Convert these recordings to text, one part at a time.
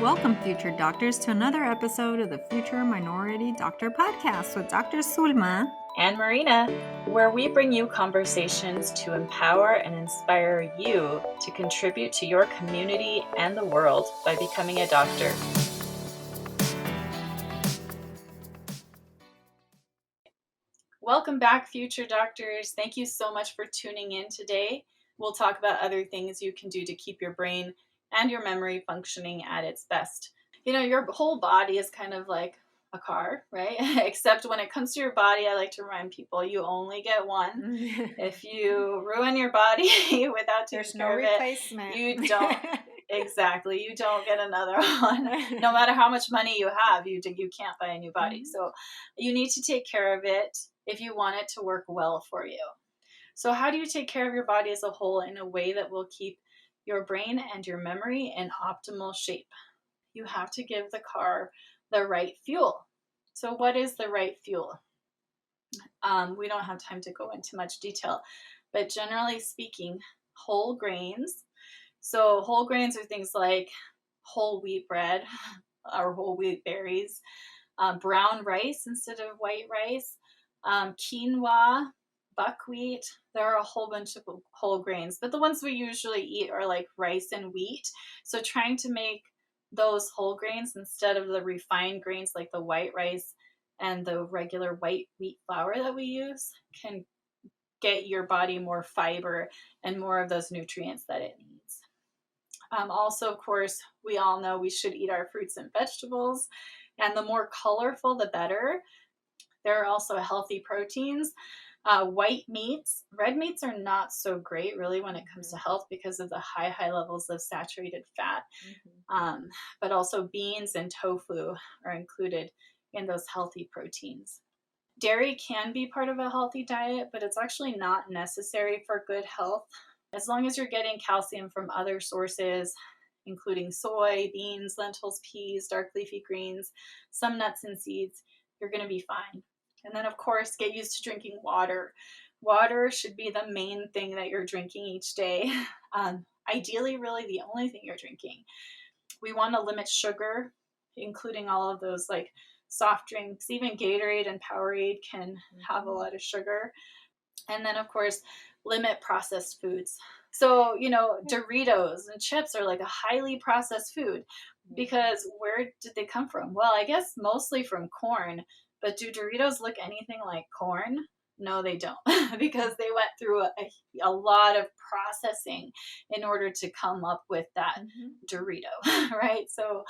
Welcome, future doctors, to another episode of the Future Minority Doctor Podcast with Dr. Sulma and Marina, where we bring you conversations to empower and inspire you to contribute to your community and the world by becoming a doctor. Welcome back, future doctors. Thank you so much for tuning in today. We'll talk about other things you can do to keep your brain and your memory functioning at its best. You know, your whole body is kind of like a car, right? Except when it comes to your body, I like to remind people you only get one. If you ruin your body without taking care of replacement. You don't. Exactly. You don't get another one. No matter how much money you have, you can't buy a new body. So you need to take care of it if you want it to work well for you. So how do you take care of your body as a whole in a way that will keep your brain and your memory in optimal shape? You have to give the car the right fuel. So what is the right fuel? We don't have time to go into much detail, but generally speaking, whole grains. So whole grains are things like whole wheat bread or whole wheat berries, brown rice instead of white rice, quinoa, buckwheat. There are a whole bunch of whole grains, but the ones we usually eat are like rice and wheat. So trying to make those whole grains instead of the refined grains like the white rice and the regular white wheat flour that we use can get your body more fiber and more of those nutrients that it needs. Also, of course, we all know we should eat our fruits and vegetables, and the more colorful, the better. There are also healthy proteins. White meats, red meats are not so great really when it comes to health because of the high levels of saturated fat. But also beans and tofu are included in those healthy proteins. Dairy can be part of a healthy diet, but it's actually not necessary for good health. As long as you're getting calcium from other sources, including soy, beans, lentils, peas, dark leafy greens, some nuts and seeds, you're going to be fine. And then, of course, get used to drinking water. Water should be the main thing that you're drinking each day. Ideally, really the only thing you're drinking. We want to limit sugar, including all of those like soft drinks. Even Gatorade and Powerade can have a lot of sugar. And then, of course, limit processed foods. So, you know, Doritos and chips are like a highly processed food because where did they come from? Well, I guess mostly from corn. But do Doritos look anything like corn? No, they don't, because they went through a lot of processing in order to come up with that Dorito, right? So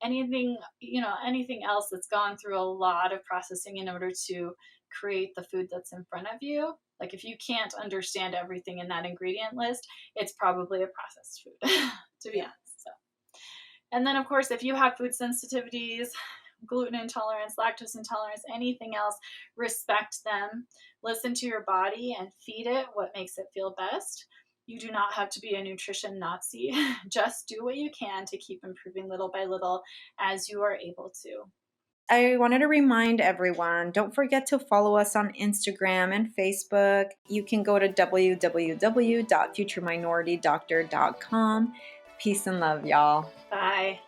anything else that's gone through a lot of processing in order to create the food that's in front of you, like if you can't understand everything in that ingredient list, it's probably a processed food, to be honest. So, and then, of course, if you have food sensitivities, gluten intolerance, lactose intolerance, anything else, respect them. Listen to your body and feed it what makes it feel best. You do not have to be a nutrition Nazi. Just do what you can to keep improving little by little as you are able to. I wanted to remind everyone, don't forget to follow us on Instagram and Facebook. You can go to www.futureminoritydoctor.com. Peace and love, y'all. Bye.